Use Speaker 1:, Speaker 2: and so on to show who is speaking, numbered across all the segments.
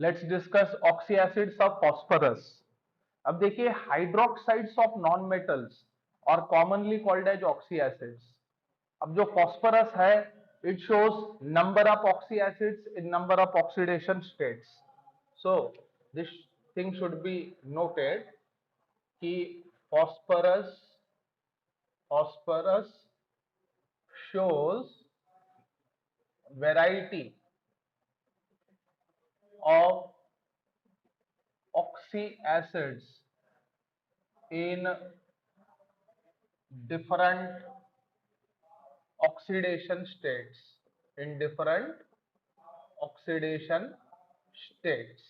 Speaker 1: Let's discuss oxy acids of phosphorus. अब देखिए hydroxides of non metals और commonly called as oxy acids. अब जो फॉस्फोरस है it shows number of oxy acids in number of oxidation states. So this thing should be noted कि phosphorus phosphorus shows variety of oxy acids in different oxidation states in different oxidation states।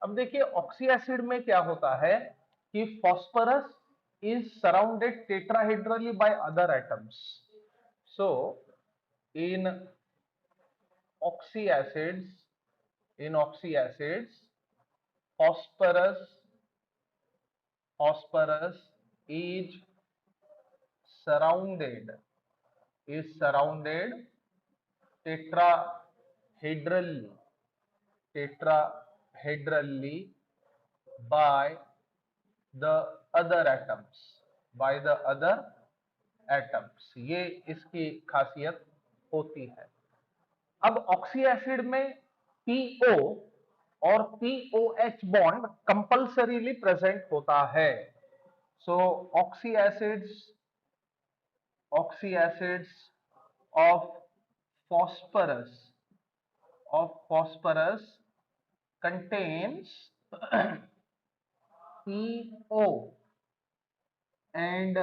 Speaker 1: अब देखिए oxy acid में क्या होता है कि phosphorus is surrounded tetrahedrally by other atoms. So in oxy acids in oxy acids phosphorus phosphorus is surrounded surrounded tetrahedrally tetrahedrally by the other atoms by the other atoms। ये इसकी खासियत होती है। अब ऑक्सी एसिड में P O और P O H bond compulsorily present होता है। So oxy acids oxy acids of phosphorus contains PO and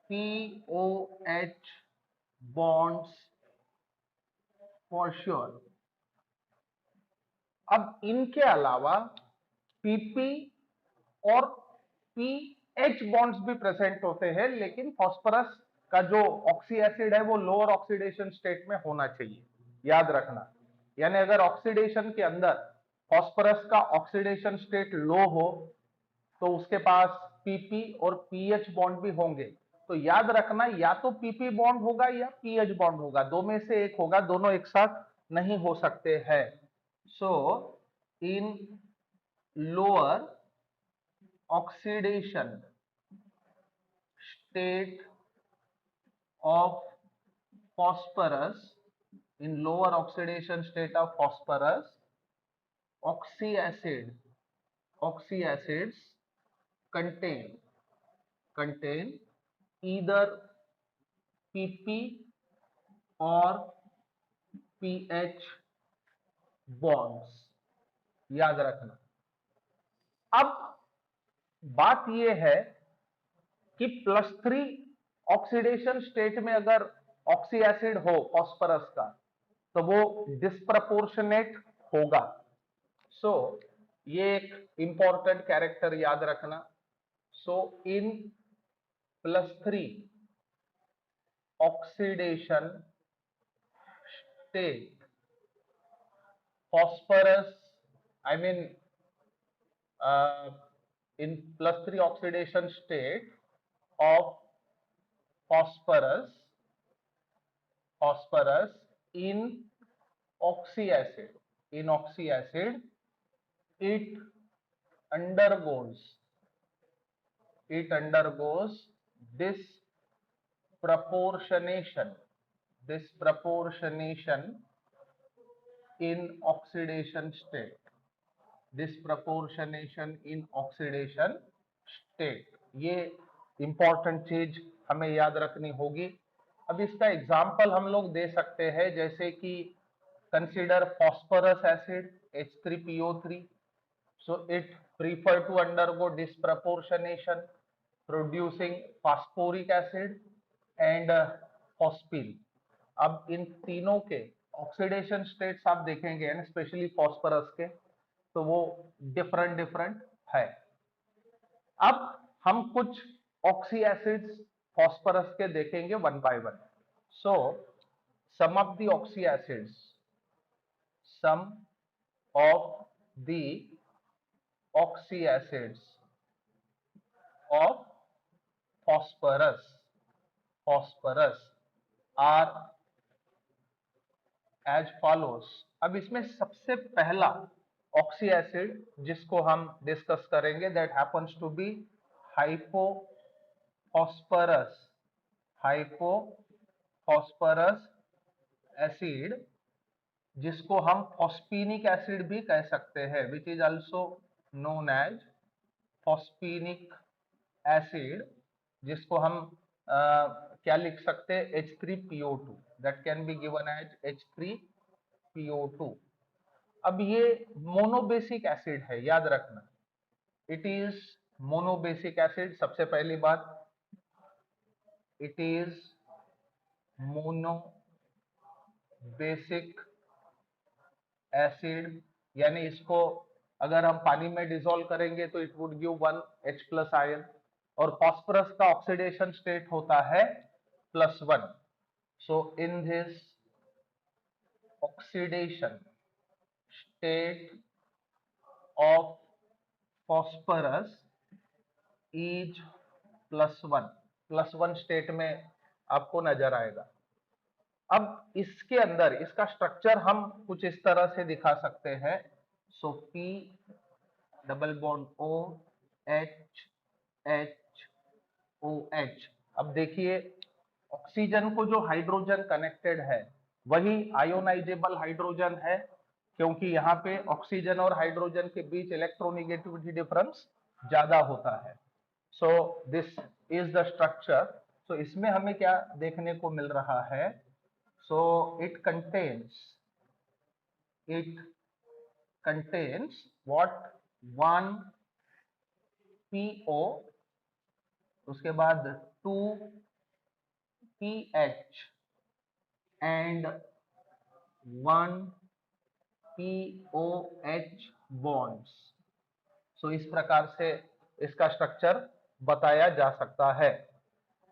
Speaker 1: POH bonds for sure। अब इनके अलावा PP और पीएच बॉन्ड्स भी प्रेजेंट होते हैं, लेकिन फॉस्फोरस का जो ऑक्सी एसिड है वो लोअर ऑक्सीडेशन स्टेट में होना चाहिए, याद रखना। यानी अगर ऑक्सीडेशन के अंदर फॉस्फोरस का ऑक्सीडेशन स्टेट लो हो तो उसके पास पीपी और पीएच बॉन्ड भी होंगे। तो याद रखना या तो पीपी बॉन्ड होगा या पीएच बॉन्ड होगा, दो में से एक होगा, दोनों एक साथ नहीं हो सकते हैं। So in lower oxidation state of phosphorus in lower oxidation state of phosphorus oxy acids contain either pp और pH bonds, याद रखना। अब बात यह है कि +3 ऑक्सीडेशन स्टेट में अगर ऑक्सी एसिड हो फॉस्फोरस का तो वो डिस्प्रपोर्शनेट होगा। सो ये एक इंपॉर्टेंट कैरेक्टर याद रखना। सो इन +3 oxidation state phosphorus, I mean in +3 oxidation state of phosphorus in oxy acid it undergoes this proportionation in oxidation state ये इंपॉर्टेंट चीज हमें याद रखनी होगी। अब इसका एग्जाम्पल हम लोग दे सकते हैं, जैसे कि consider phosphorous acid H3PO3। so it prefer to undergo disproportionation producing phosphoric acid and phosphine। अब इन तीनों के ऑक्सीडेशन स्टेट्स आप देखेंगे एंड स्पेशली फॉस्फोरस के, तो वो डिफरेंट है। अब हम कुछ ऑक्सी एसिड्स फॉस्फोरस के देखेंगे one by one. So some of the oxy acids some of the oxy acids of phosphorus are as follows। अब इसमें सबसे पहला ऑक्सी एसिड जिसको हम डिस्कस करेंगे that happens to be hypophosphorous hypophosphorous acid, जिसको हम फॉस्फीनिक एसिड भी कह सकते हैं, which is also known as phosphinic acid, जिसको हम क्या लिख सकते हैं H3PO2, that can be given as H3PO2। अब ये मोनोबेसिक एसिड है, याद रखना, इट इज मोनोबेसिक एसिड। सबसे पहली बात, इट इज मोनोबेसिक एसिड, यानी इसको अगर हम पानी में डिसॉल्व करेंगे तो it would give 1H+ ion, और फास्फोरस का ऑक्सीडेशन स्टेट होता है +1। So in this oxidation state of phosphorus is +1 state में आपको नजर आएगा। अब इसके अंदर इसका स्ट्रक्चर हम कुछ इस तरह से दिखा सकते हैं। सो P double bond O H H OH। अब देखिए, ऑक्सीजन को जो हाइड्रोजन कनेक्टेड है वही आयोनाइजेबल हाइड्रोजन है, क्योंकि यहाँ पे ऑक्सीजन और हाइड्रोजन के बीच इलेक्ट्रोनेगेटिविटी डिफरेंस ज्यादा होता है। So this is the structure. सो इसमें हमें क्या देखने को मिल रहा है? So it contains what? 1PO, उसके बाद 2PH and 1POH bonds। So इस प्रकार से इसका स्ट्रक्चर बताया जा सकता है।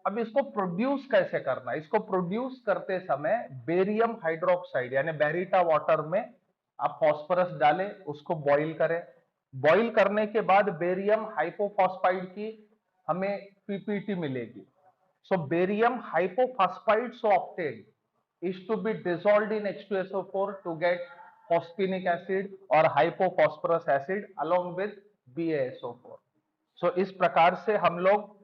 Speaker 1: अब इसको प्रोड्यूस कैसे करना है? इसको प्रोड्यूस करते समय बेरियम हाइड्रोक्साइड यानी बेरिटा वाटर में आप फास्फोरस डालें, उसको बॉईल करें। बॉईल करने के बाद बेरियम हाइपोफॉस्फाइड की हमें पीपीटी मिलेगी। So barium hypophosphite so obtained is to be dissolved in H2SO4 to get phosphinic acid or hypophosphorus acid along with BaSO4। सो इस प्रकार से हम लोग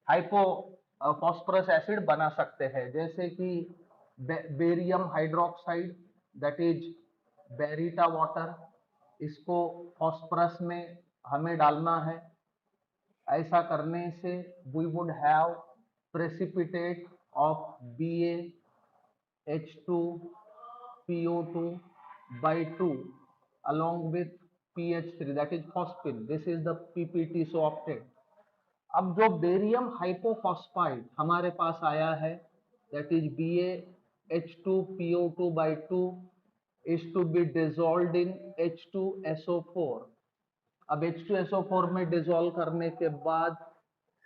Speaker 1: हाइपोफॉस्फोरस एसिड बना सकते हैं, जैसे कि barium hydroxide that is baryta water, इसको फॉस्फोरस में हमें डालना है। ऐसा करने से we would have precipitate of BaH2PO2/2 along with PH3 that is phosphine। This is the PPT so obtained। अब जो बेरियम हाइपोफॉस्फाइड हमारे पास आया है that is BaH2PO2/2 is to be dissolved in H2SO4। अब H2SO4 में डिसॉल्व करने के बाद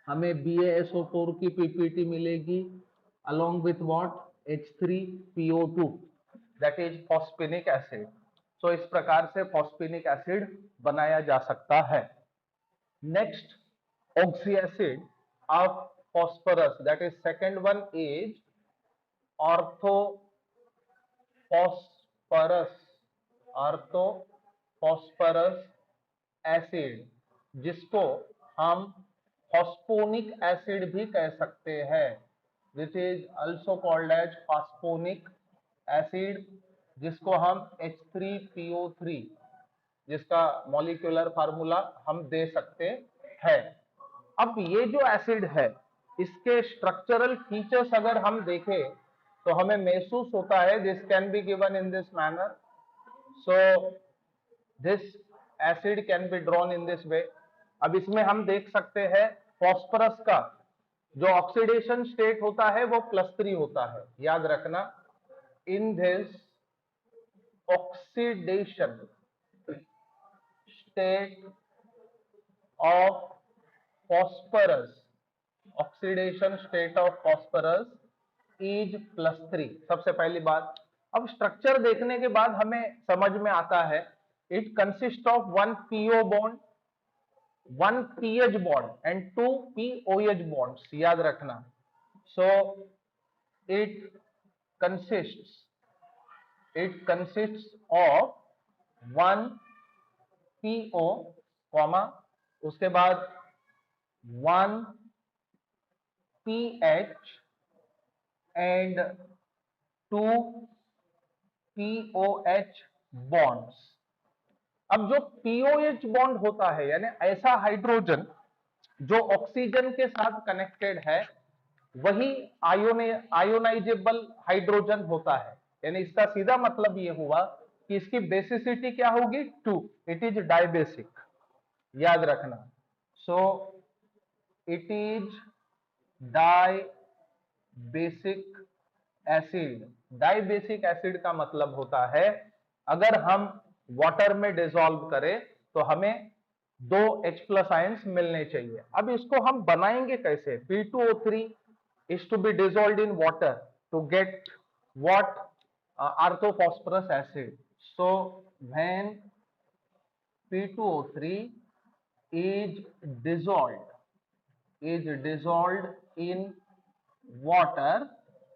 Speaker 1: हमें BaSO4 की पीपीटी मिलेगी along with what? H3PO2 that is phosphinic acid। सो इस प्रकार से फॉस्फेनिक एसिड बनाया जा सकता है। Next oxy acid of phosphorus, that is second one is orthophosphorus acid, जिसको हम फॉस्फोनिक एसिड भी कह सकते हैं, which is also called as phosphonic acid, जिसको हम H3PO3 जिसका मॉलिक्यूलर फार्मूला हम दे सकते हैं। अब ये जो एसिड है इसके स्ट्रक्चरल फीचर्स अगर हम देखें तो हमें महसूस होता है this can be given in this manner. So this acid can be drawn in this way. अब इसमें हम देख सकते हैं फॉस्फोरस का जो ऑक्सीडेशन स्टेट होता है वो +3 होता है, याद रखना। इन this oxidation state of phosphorus, oxidation state of phosphorus is +3। सबसे पहली बात। अब स्ट्रक्चर देखने के बाद हमें समझ में आता है it consist of 1 PO bond, 1 PH bond and 2 POH bonds, याद रखना। So it consists it consists of 1 PO comma, उसके बाद 1 PH एंड 2 POH बॉन्ड्स। अब जो POH बॉन्ड होता है यानी ऐसा हाइड्रोजन जो ऑक्सीजन के साथ कनेक्टेड है, वही आयोनाइजेबल हाइड्रोजन होता है। यानी इसका सीधा मतलब ये हुआ कि इसकी बेसिसिटी क्या होगी 2, इट इज डाइबेसिक, याद रखना। So it is dibasic acid. Dibasic acid का मतलब होता है अगर हम वाटर में डिसॉल्व करें तो हमें 2 H+ आयंस मिलने चाहिए। अब इसको हम बनाएंगे कैसे? P2O3 is to be dissolved in water to get what? Orthophosphorus acid. So when P2O3 is dissolved in water,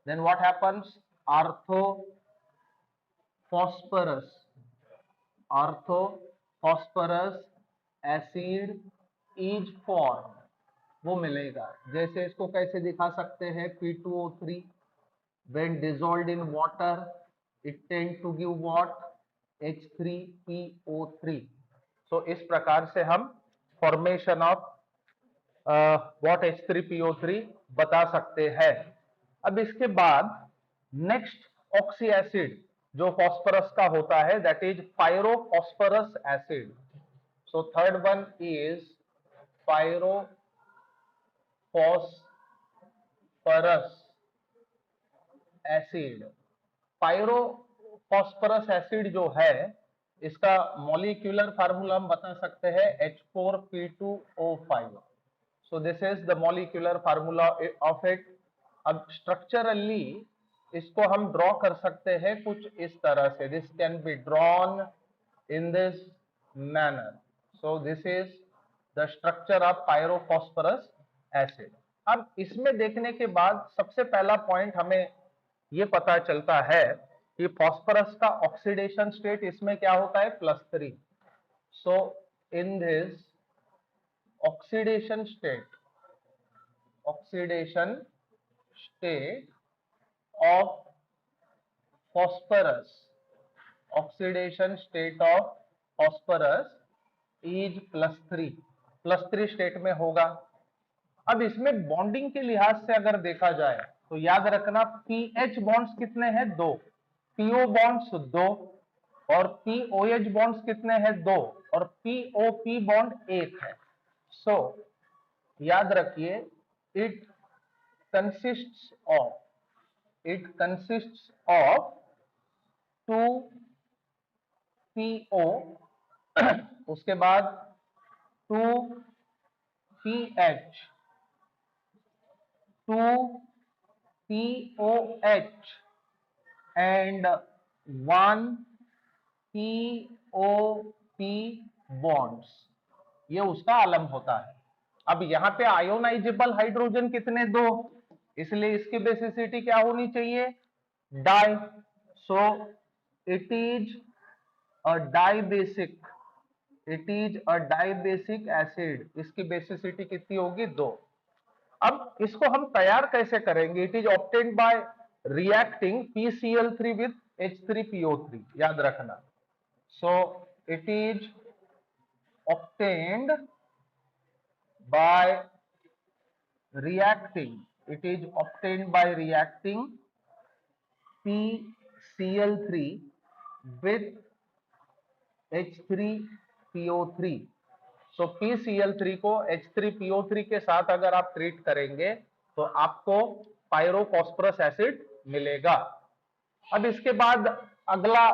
Speaker 1: then what happens? Orthophosphorus acid is formed, वो मिलेगा। जैसे इसको कैसे दिखा सकते हैं? P2O3 when dissolved in water it tend to give what? H3PO3। so इस प्रकार से हम फॉर्मेशन ऑफ what? H3PO3 बता सकते हैं। अब इसके बाद नेक्स्ट ऑक्सी एसिड जो फॉस्फोरस का होता है, that is pyrophosphorous acid. So third one is pyrophosphorous acid. Pyrophosphorous acid जो है, इसका मॉलिक्यूलर फार्मूला हम बता सकते हैं H4P2O5। So this is the molecular formula of it. अब स्ट्रक्चरली इसको हम ड्रॉ कर सकते हैं कुछ इस तरह से। This can be drawn in this manner. So this is the structure of pyrophosphorous acid. अब इसमें देखने के बाद सबसे पहला पॉइंट हमें ये पता चलता है कि फॉस्फोरस का ऑक्सीडेशन स्टेट इसमें क्या होता है? +3। So in this oxidation state of phosphorus, oxidation state of phosphorus is +3 state में होगा। अब इसमें बॉन्डिंग के लिहाज से अगर देखा जाए तो याद रखना पीएच बॉन्ड्स कितने हैं? 2। पीओ बॉन्ड्स 2 और पीओएच बॉन्ड्स कितने हैं? 2 और पीओपी बॉन्ड 1 है। सो याद रखिए इट कंसिस्ट्स ऑफ 2 PO उसके बाद 2 PH 2 POH and 1 POP bonds, ये उसका आलम होता है। अब यहाँ पे आयोनाइजेबल हाइड्रोजन कितने? 2, इसलिए इसकी बेसिसिटी क्या होनी चाहिए? Di. So it is a dibasic acid. इसकी बेसिसिटी कितनी होगी? 2। अब इसको हम तैयार कैसे करेंगे? It is obtained by reacting PCl3 with H3PO3, याद रखना। So it is obtained by reacting PCl3 with H3PO3। सो PCl3 को H3PO3 के साथ अगर आप ट्रीट करेंगे तो आपको पायरोफॉस्फोरस एसिड मिलेगा। अब इसके बाद अगला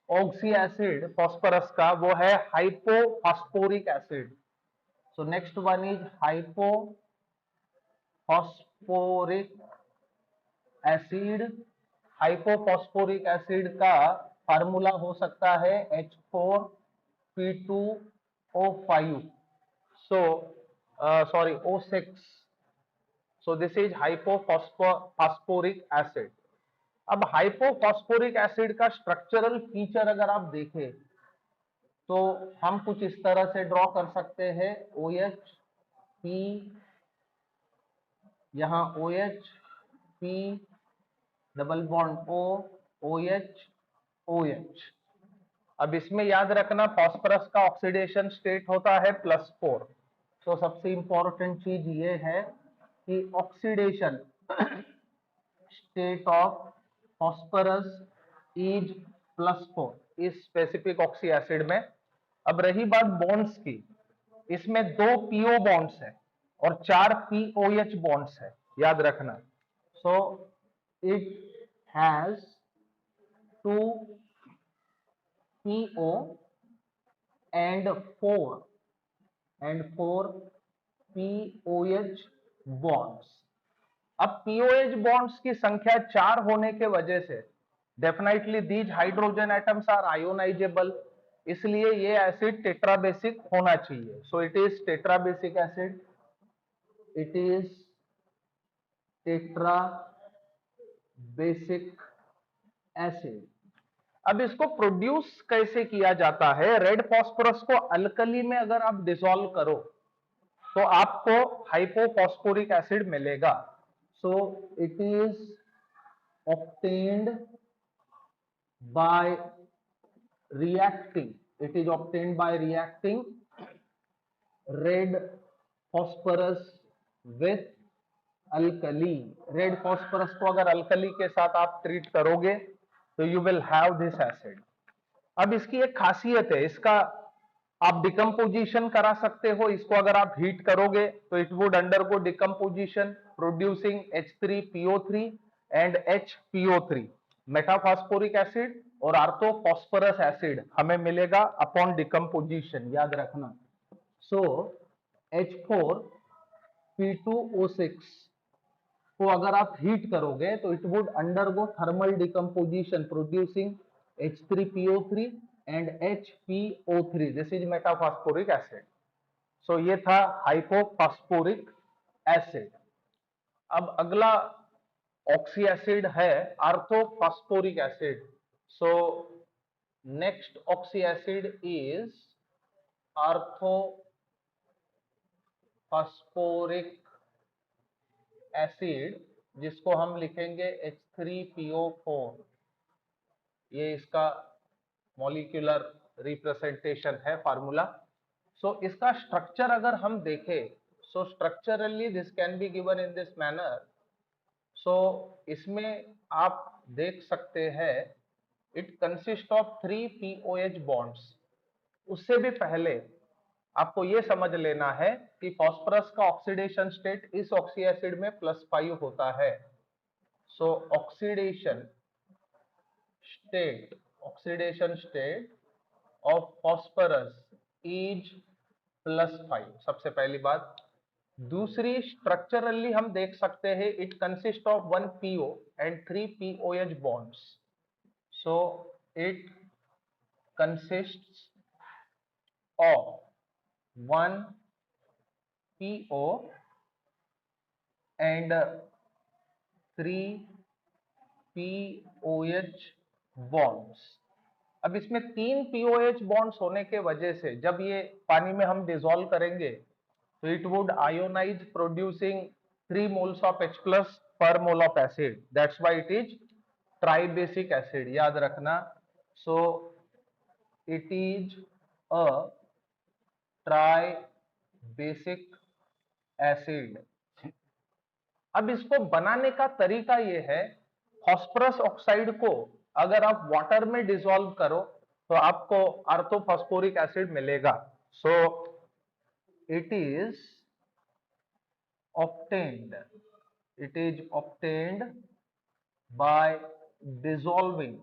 Speaker 1: ऑक्सी एसिड फॉस्फोरस का वो है hypophosphoric acid. So next one is hypophosphoric acid. Hypophosphoric acid का फार्मूला हो सकता है H4P2O5। So sorry O6। So this is hypophosphoric acid. अब हाइपोफॉस्फोरिक एसिड का स्ट्रक्चरल फीचर अगर आप देखें तो हम कुछ इस तरह से ड्रॉ कर सकते हैं, OH P, यहाँ OH P double bond O, OH OH। अब इसमें याद रखना फास्फोरस का ऑक्सीडेशन स्टेट होता है +4। तो सबसे इंपॉर्टेंट चीज ये है कि oxidation state of phosphorus is +4 इस स्पेसिफिक ऑक्सी एसिड में। अब रही बात बॉन्ड्स की, इसमें 2 PO बॉन्ड्स है और 4 POH बॉन्ड्स है, याद रखना। So it has 2 PO and 4 POH bonds। अब POH bonds की संख्या 4 होने के वजह से definitely these hydrogen atoms are ionisable, इसलिए ये एसिड टेट्राबेसिक होना चाहिए। So it is tetrabasic acid, it is tetra basic acid. अब इसको प्रोड्यूस कैसे किया जाता है? रेड फास्फोरस को अल्कली में अगर आप डिसॉल्व करो तो आपको हाइपोफॉस्फोरिक एसिड मिलेगा। सो it is obtained by reacting, it is obtained by reacting red phosphorus with alkali. Red phosphorus को अगर अल्कली के साथ आप ट्रीट करोगे तो you will have this acid. अब इसकी एक खासियत है, इसका आप डिकम्पोजिशन करा सकते हो। इसको अगर आप हीट करोगे तो it would undergo decomposition producing H3PO3 and HPO3 metaphosphoric acid और आर्थोफॉस्फोरस एसिड हमें मिलेगा अपॉन डिकम्पोजिशन, याद रखना। सो H4P2O6 को अगर आप हीट करोगे तो it would undergo thermal decomposition producing H3PO3 and HPO3, this is metaphosphoric acid. सो ये था हाइपोफॉस्फोरिक एसिड। अब अगला ऑक्सी एसिड है orthophosphoric acid. So next oxy acid is orthophosphoric acid, जिसको हम लिखेंगे H3PO4। ये इसका मॉलिक्यूलर रिप्रेजेंटेशन है, फार्मूला। सो इसका स्ट्रक्चर अगर हम देखें, so structurally this can be given in this manner. So इसमें आप देख सकते हैं it consist of 3 POH bonds. उससे भी पहले आपको ये समझ लेना है कि फास्फोरस का ऑक्सीडेशन स्टेट इस ऑक्सी एसिड में +5 होता है। सो oxidation state of phosphorus is +5, सबसे पहली बात। दूसरी, स्ट्रक्चरली हम देख सकते हैं it consist of 1 PO and 3 POH bonds. So it consists of 1 PO and 3 POH bonds। अब इसमें 3 POH bonds होने के वजह से जब ये पानी में हम डिसॉल्व करेंगे तो it would ionise producing 3 moles of H plus per mole of acid, that's why it is tribasic acid, याद रखना। So it is a tribasic acid. अब इसको बनाने का तरीका ये है, फास्फोरस ऑक्साइड को अगर आप वाटर में डिसॉल्व करो तो आपको आर्थोफॉस्फोरिक एसिड मिलेगा। सो it is obtained, it is obtained by dissolving,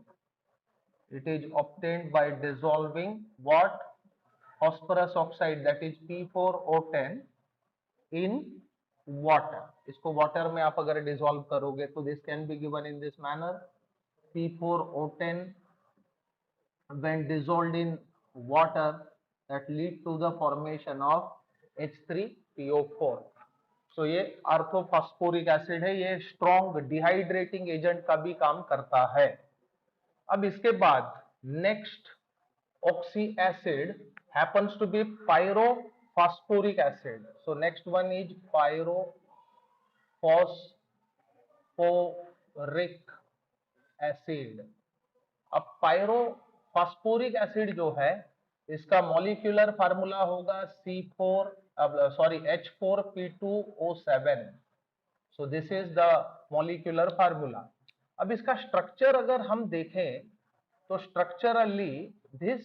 Speaker 1: it is obtained by dissolving what? Phosphorus oxide, that is P4O10 in water। इसको वाटर में आप अगर डिसॉल्व करोगे तो this can be given in this manner, P4O10 when dissolved in water that lead to the formation of H3PO4। सो ये आर्थोफॉस्फोरिक acid है, ये strong dehydrating agent का भी काम करता है। अब इसके बाद next oxy acid happens to be pyrophosphoric acid. So next one is pyrophosphoric acid. अब पायरोफॉस्फोरिक एसिड जो है इसका मॉलिक्यूलर फार्मूला होगा H4P2O7. So this is the molecular formula. अब इसका स्ट्रक्चर अगर हम देखें तो structurally this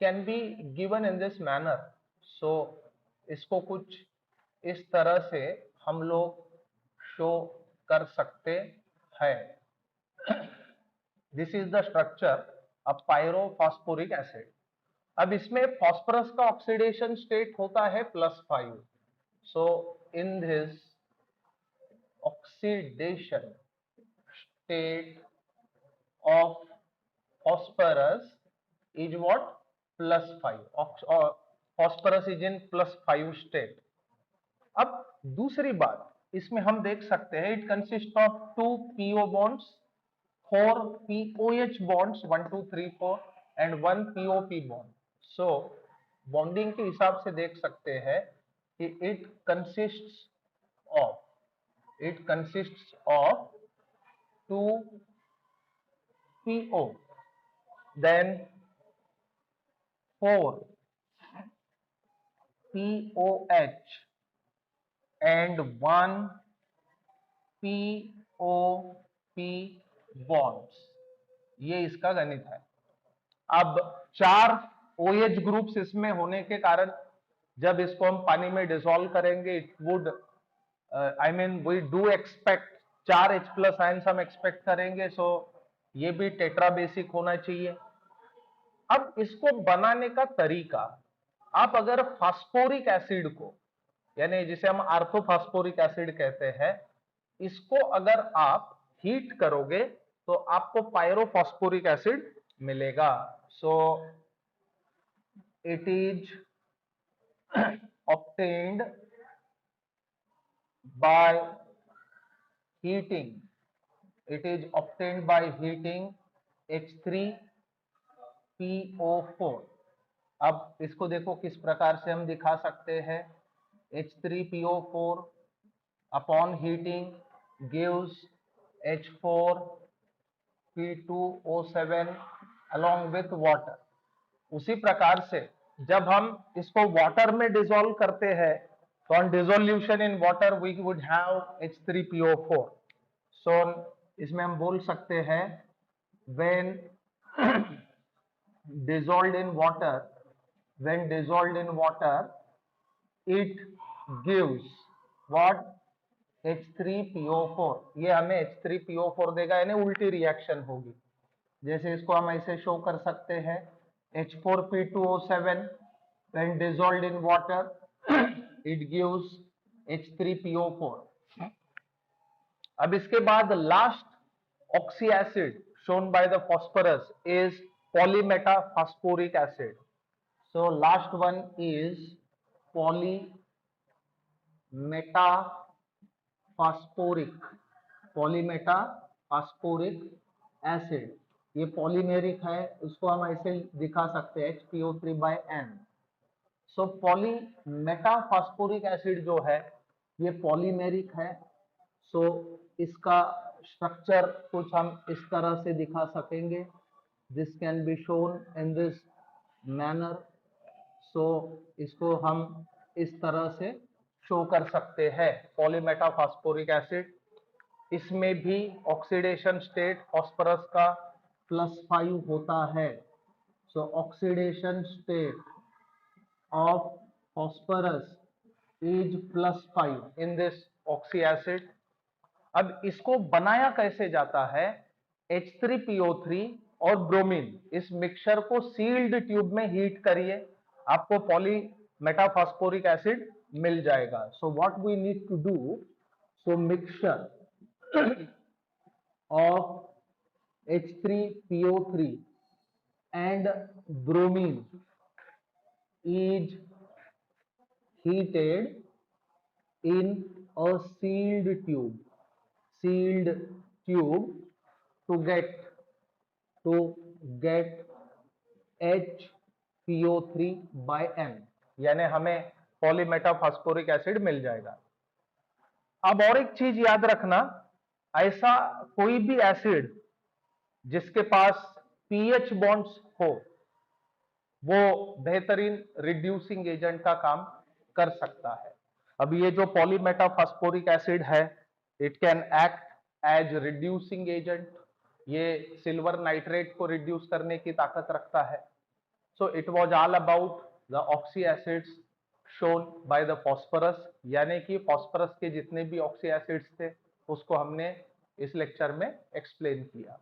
Speaker 1: can be given in this manner. So इसको कुछ इस तरह से हम लोग शो कर सकते हैं। This is the structure of pyrophosphoric acid. अब इसमें फॉस्फोरस का ऑक्सीडेशन स्टेट होता है +5। So in this oxidation state of phosphorus is what? +5. Phosphorus is in +5 state. अब दूसरी बात इसमें हम देख सकते हैं it consist of 2 PO bonds, 4 POH bonds 1 2 3 4 and 1 POP bond. So bonding के हिसाब से देख सकते हैं कि it consists of 2 PO, then 4 POH and 1 POP bonds. ये इसका गणित है। अब 4 OH ग्रुप्स इसमें होने के कारण जब इसको हम पानी में डिसॉल्व करेंगे it would we do expect 4 H+ ions हम एक्सपेक्ट करेंगे। सो ये भी टेट्रा बेसिक होना चाहिए। अब इसको बनाने का तरीका, आप अगर फास्फोरिक एसिड को यानी जिसे हम आर्थोफॉस्फोरिक एसिड कहते हैं, इसको अगर आप हीट करोगे तो आपको पायरोफॉस्फोरिक एसिड मिलेगा। सो it is obtained by heating. It is obtained by heating H3PO4. अब इसको देखो किस प्रकार से हम दिखा सकते हैं। H3PO4 upon heating gives H4P2O7 along with water. उसी प्रकार से जब हम इसको वाटर में डिसॉल्व करते हैं तो on dissolution in water we would have H3PO4. So इसमें हम बोल सकते हैं when dissolved in water it gives what? H3PO4. ये हमें H3PO4 देगा, यानी उल्टी रिएक्शन होगी। जैसे इसको हम ऐसे शो कर सकते हैं H4P2O7 when dissolved in water it gives H3PO4. अब इसके बाद last oxy acid shown by the phosphorus is polymetaphosporic acid. So last one is polymetaphosporic acid. ये पॉलीमेरिक है, उसको हम ऐसे दिखा सकते हैं HPO3/N. सो पॉलीमेटाफॉस्फोरिक एसिड जो है ये पॉलीमेरिक है। सो इसका स्ट्रक्चर कुछ हम इस तरह से दिखा सकेंगे। This can be shown in this manner. So इसको हम इस तरह से शो कर सकते हैं पॉलीमेटाफॉस्फोरिक एसिड। इसमें भी ऑक्सीडेशन स्टेट फॉस्फोरस का +5 होता है। सो oxidation state of phosphorus is +5 in this oxy acid. अब इसको बनाया कैसे जाता है? H3PO3 और ब्रोमीन इस मिक्सचर को सील्ड ट्यूब में हीट करिए, आपको पॉलीमेटाफॉस्फोरिक एसिड मिल जाएगा। So what we need to do, so mixture of H3PO3 and bromine is heated in a sealed tube to get HPO3 by N, यानी हमें पॉलीमेटाफॉस्फोरिक एसिड मिल जाएगा। अब और एक चीज याद रखना, ऐसा कोई भी एसिड जिसके पास पीएच बॉन्ड्स हो वो बेहतरीन रिड्यूसिंग एजेंट का काम कर सकता है। अब ये जो पॉलीमेटाफॉस्फोरिक एसिड है, it can act as reducing agent, ये सिल्वर नाइट्रेट को रिड्यूस करने की ताकत रखता है। So it was all about the oxy acids shown by the phosphorus, यानी कि फॉस्फोरस के जितने भी ऑक्सी एसिड्स थे उसको हमने इस लेक्चर में एक्सप्लेन किया।